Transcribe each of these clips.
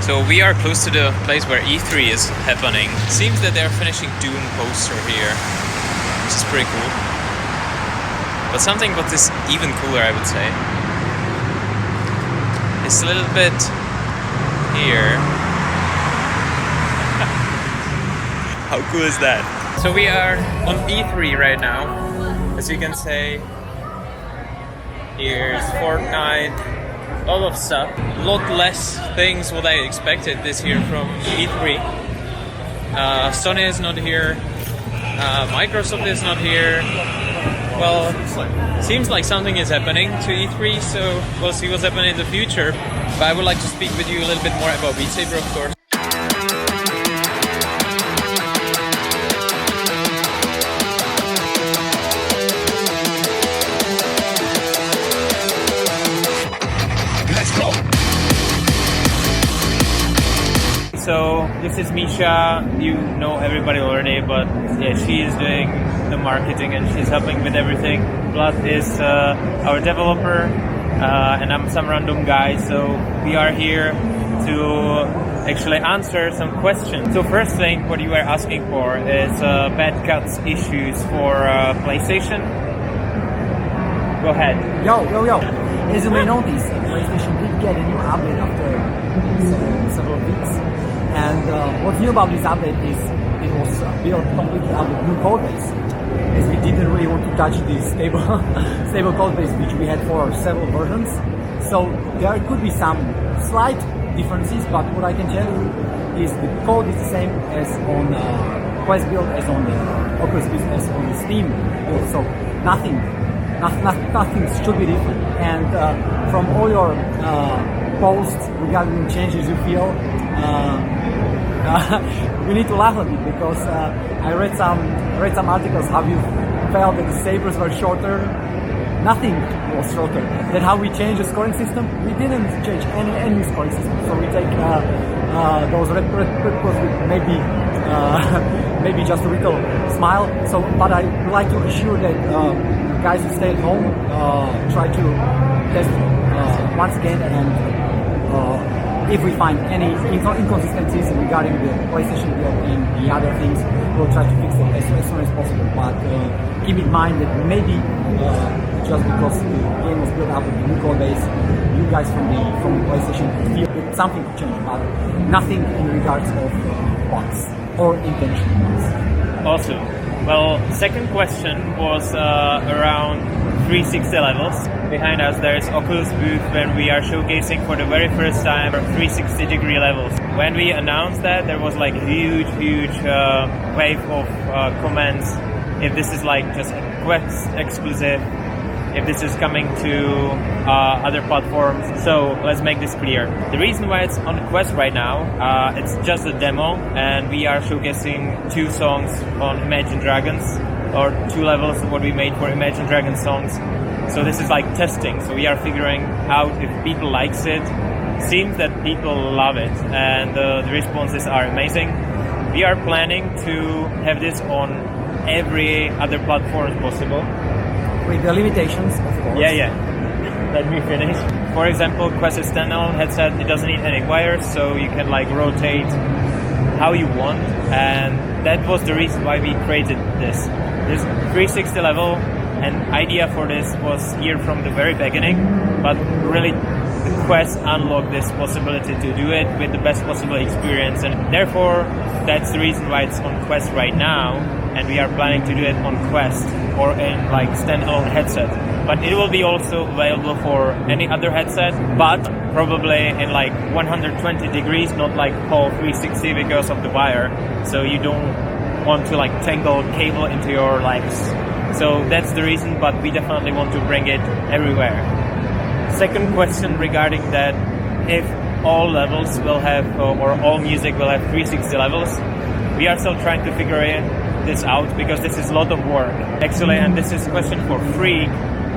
So we are close to the place where E3 is happening. Seems that they're finishing Doom poster here, which is pretty cool. But something what is even cooler, I would say, is a little bit here. How cool is that? So we are on E3 right now. As you can say, here's Fortnite, a lot of stuff. A lot less things what I expected this year from E3. Sony is not here. Microsoft is not here. Well, seems like something is happening to E3, so we'll see what's happening in the future. But I would like to speak with you a little bit more about Beat Saber, of course. So this is Misha, you know everybody already, but yeah, she is doing the marketing and she's helping with everything. Vlad is our developer and I'm some random guy, so we are here to actually answer some questions. So first thing what you were asking for is bad cuts issues for PlayStation. Go ahead. Yo. As you may notice, PlayStation did get a new update after several weeks. And what's new about this update is it was built completely out of new code base, as we didn't really want to touch the stable code base which we had for several versions. So there could be some slight differences, but what I can tell you is the code is the same as on Quest build, as on the Oculus build, as on the Steam build. So nothing should be different. And from all your posts regarding changes you feel, we need to laugh a bit because I read some articles how you felt that the Sabers were shorter. Nothing was shorter. Then how we changed the scoring system? We didn't change any scoring system. So we take those red with maybe just a little smile. So, but I would like to assure that guys who stay at home try to test once again, and if we find any inconsistencies regarding the PlayStation build and the other things, we'll try to fix it as soon as possible. But keep in mind that maybe just because the game was built up with the new code base, you guys from the PlayStation feel that something could change, but nothing in regards of bugs or intentional bugs. Awesome. Well, second question was around 360 levels. Behind us there is Oculus booth when we are showcasing for the very first time 360 degree levels. When we announced that, there was like huge wave of comments if this is like just a Quest exclusive, if this is coming to other platforms. So let's make this clear. The reason why it's on Quest right now, it's just a demo and we are showcasing 2 songs on Imagine Dragons, or 2 levels of what we made for Imagine Dragons songs. So this is like testing, so we are figuring out if people likes it. Seems that people love it and the responses are amazing. We are planning to have this on every other platform possible. With the limitations, of course. Yeah. Let me finish. For example, Quest is standalone headset, it doesn't need any wires, so you can like rotate how you want, and that was the reason why we created this 360 level. And idea for this was here from the very beginning, but really the Quest unlocked this possibility to do it with the best possible experience, and therefore that's the reason why it's on Quest right now, and we are planning to do it on Quest or in like standalone headset. But it will be also available for any other headset, but probably in like 120 degrees, not like whole 360 because of the wire. So you don't want to like tangle cable into your legs. So that's the reason, but we definitely want to bring it everywhere. Second question regarding that, if all levels will have, or all music will have 360 levels, we are still trying to figure this out because this is a lot of work. Actually, and this is a question for free,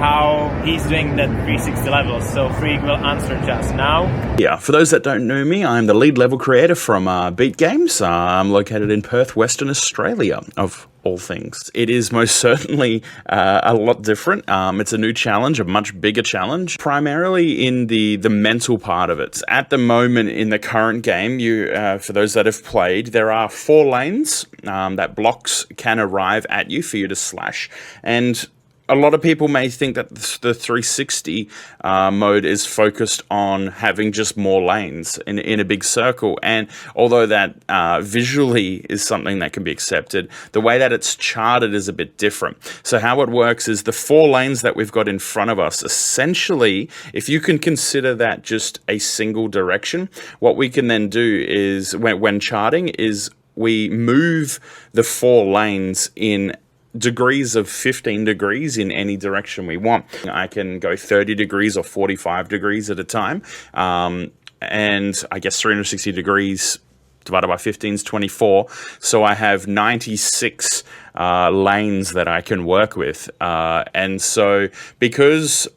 how he's doing that 360 levels. So Freak will answer just now. Yeah, for those that don't know me, I'm the lead level creator from Beat Games. I'm located in Perth, Western Australia, of all things. It is most certainly a lot different. It's a new challenge, a much bigger challenge, primarily in the mental part of it. At the moment in the current game, for those that have played, there are 4 lanes that blocks can arrive at you for you to slash. And a lot of people may think that the 360 mode is focused on having just more lanes in a big circle. And although that visually is something that can be accepted, the way that it's charted is a bit different. So how it works is the 4 lanes that we've got in front of us, essentially, if you can consider that just a single direction, what we can then do is, when charting, is we move the 4 lanes in degrees of 15 degrees in any direction we want. I can go 30 degrees or 45 degrees at a time. And I guess 360 degrees divided by 15 is 24. So I have 96 lanes that I can work with. And so because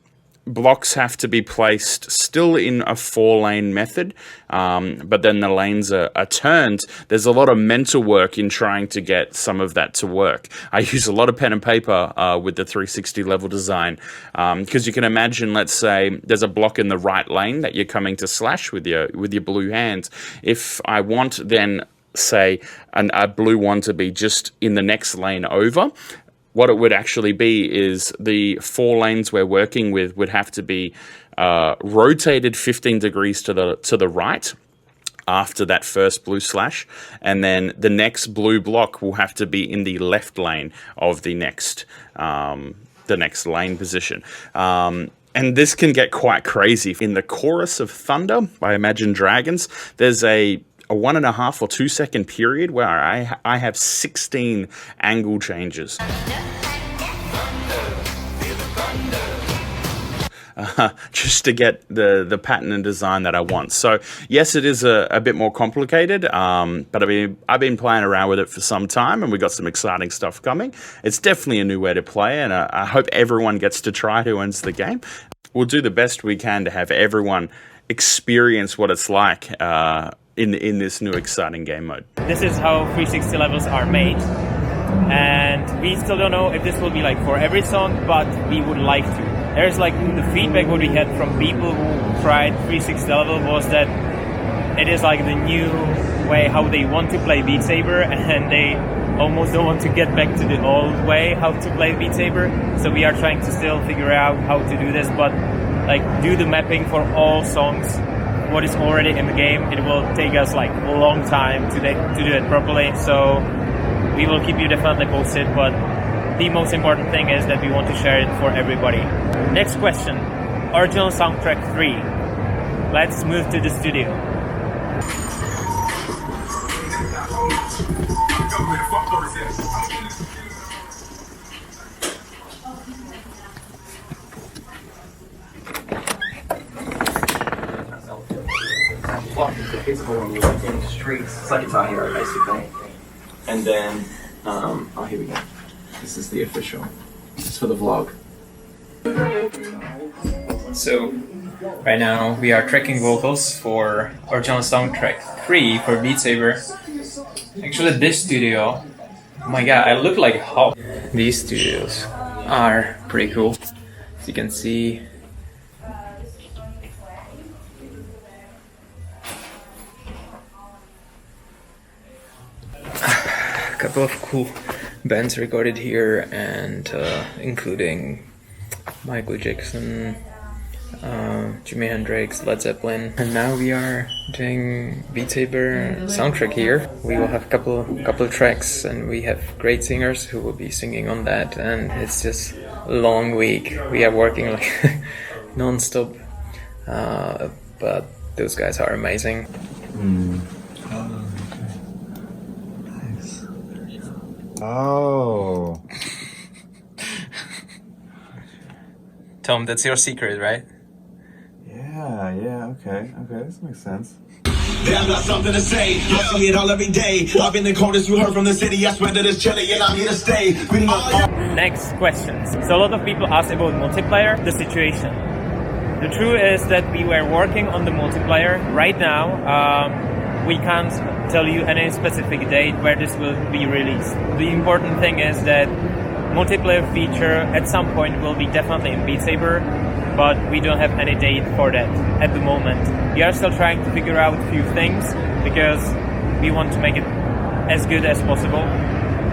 blocks have to be placed still in a 4-lane method, but then the lanes are turned, there's a lot of mental work in trying to get some of that to work. I use a lot of pen and paper with the 360 level design, because you can imagine, let's say there's a block in the right lane that you're coming to slash with your blue hand. If I want then, say, a blue one to be just in the next lane over, what it would actually be is the 4 lanes we're working with would have to be rotated 15 degrees to the right after that first blue slash, and then the next blue block will have to be in the left lane of the next lane position. And this can get quite crazy. In the Chorus of Thunder by Imagine Dragons, there's a 1.5 or 2 second period where I have 16 angle changes. Just to get the pattern and design that I want. So yes, it is a bit more complicated, but I've been playing around with it for some time, and we got some exciting stuff coming. It's definitely a new way to play, and I hope everyone gets to try it who owns the game. We'll do the best we can to have everyone experience what it's like in this new exciting game mode. This is how 360 levels are made, and we still don't know if this will be like for every song, but we would like to. There's like the feedback what we had from people who tried 360 level was that it is like the new way how they want to play Beat Saber, and they almost don't want to get back to the old way how to play Beat Saber. So we are trying to still figure out how to do this, but like do the mapping for all songs what is already in the game. It will take us like a long time to do it properly, so we will keep you definitely posted, but the most important thing is that we want to share it for everybody. Next question, original soundtrack 3. Let's move to the studio. In the streets. It's like it's out here, basically. And then, oh, here we go. This is the official. This is for the vlog. So, right now we are tracking vocals for original soundtrack 3 for Beat Saber. Actually, this studio, oh my god, I look like Hulk. These studios are pretty cool. As you can see, a couple of cool bands recorded here, and including Michael Jackson, Jimi Hendrix, Led Zeppelin. And now we are doing Beat Saber soundtrack here. We will have a couple of tracks, and we have great singers who will be singing on that, and it's just a long week. We are working like non-stop, but those guys are amazing. Oh. Tom, that's your secret, right? Yeah, okay, this makes sense. Yeah, I've got something to say. I see it all every day. I've been in corners you heard from the city. I swear that it's chilly and I'm here to stay. Next questions. So a lot of people ask about multiplayer, the situation. The truth is that we were working on the multiplayer. Right now, we can't tell you any specific date where this will be released. The important thing is that multiplayer feature at some point will be definitely in Beat Saber, but we don't have any date for that at the moment. We are still trying to figure out a few things because we want to make it as good as possible.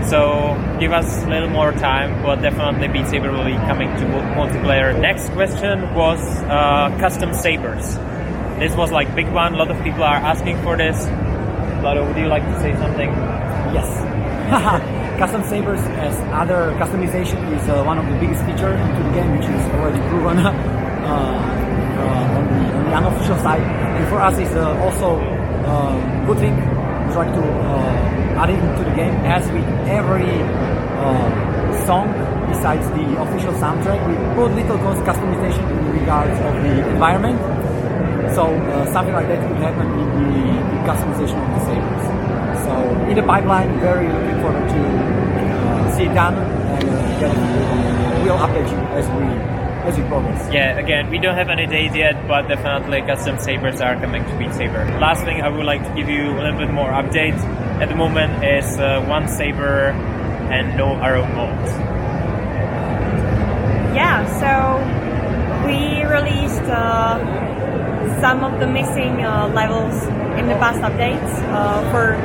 So give us a little more time, but definitely Beat Saber will be coming to multiplayer. Next question was custom sabers. This was like big one. A lot of people are asking for this. Lado, would you like to say something? Yes. Custom sabers as other customization is one of the biggest features into the game, which is already proven on the unofficial side. And for us, it's also good thing. We try to add it into the game. As with every song, besides the official soundtrack, we put little customization in regards of the environment. So something like that could happen in the customization of the sabers. So in the pipeline, very looking forward to see it done, and we'll update you as we progress. Yeah, again, we don't have any date yet, but definitely custom sabers are coming to Beat Saber. Last thing I would like to give you a little bit more update at the moment is one saber and no arrow mode. Yeah, so we released some of the missing levels in the past updates for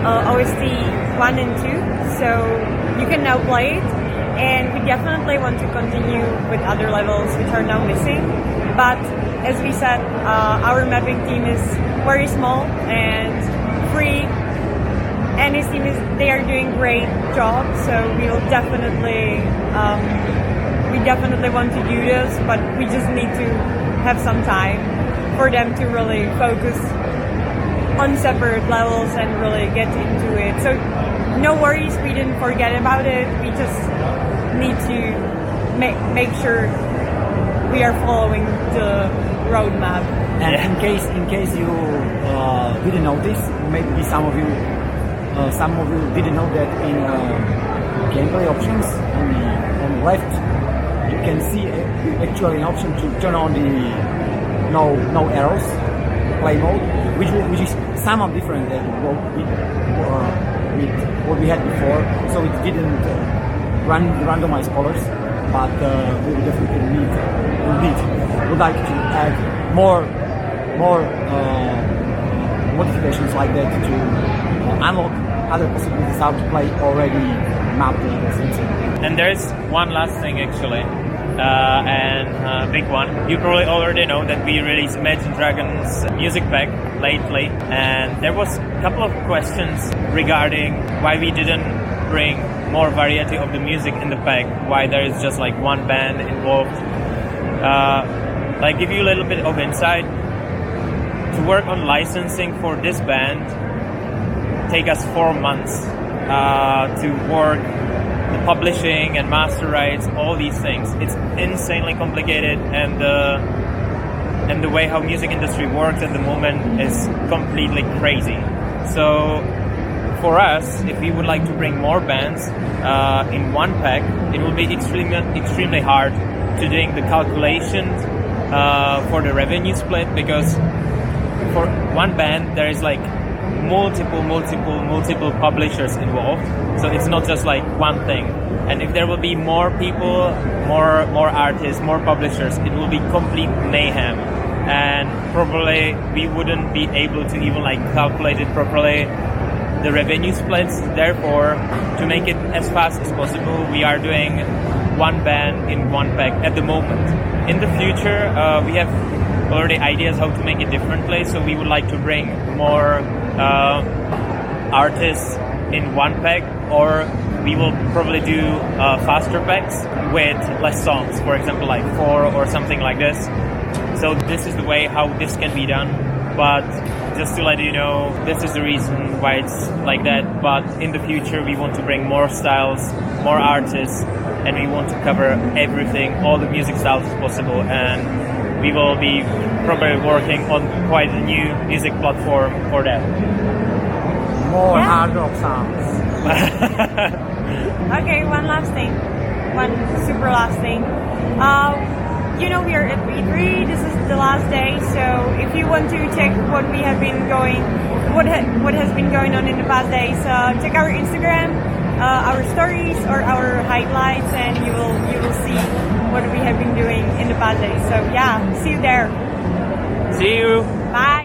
OST 1 and 2, so you can now play it, and we definitely want to continue with other levels which are now missing, but as we said, our mapping team is very small and free, and this team they are doing great job, so we'll definitely want to do this, but we just need to have some time for them to really focus on separate levels and really get into it. So no worries, we didn't forget about it. We just need to make sure we are following the roadmap. And in case you didn't notice, maybe some of you didn't know that in gameplay options on the left, you can see actually an option to turn on the no arrows play mode, which is somewhat different than what we had before. So it didn't run randomized colors, but we would definitely would like to add more modifications like that to unlock other possibilities how to play already mapped levels. And there's one last thing actually. And big one. You probably already know that we released Imagine Dragons music pack lately, and there was a couple of questions regarding why we didn't bring more variety of the music in the pack, why there is just like one band involved. Like give you a little bit of insight. To work on licensing for this band take us 4 months to work the publishing and master rights, all these things. It's insanely complicated, and the way how music industry works at the moment is completely crazy. So for us, if we would like to bring more bands in one pack, it will be extremely hard to doing the calculations for the revenue split, because for one band there is like multiple publishers involved, so it's not just like one thing. And if there will be more people, more artists, more publishers, it will be complete mayhem, and probably we wouldn't be able to even like calculate it properly, the revenue splits. Therefore, to make it as fast as possible, we are doing one band in one pack at the moment. In the future, we have already ideas how to make it differently, so we would like to bring more artists in one pack, or we will probably do faster packs with less songs, for example like 4 or something like this. So this is the way how this can be done, but just to let you know, this is the reason why it's like that. But in the future we want to bring more styles, more artists, and we want to cover everything, all the music styles as possible, and we will be probably working on quite a new music platform for that. More Yeah. hard rock sounds. Okay, one last thing. One super last thing. You know, we are at B3. This is the last day, so if you want to check what we have been going, what has been going on in the past days, check our Instagram, our stories or our highlights, and you will see what we have been doing in the past days. So yeah, see you there. See you. Bye.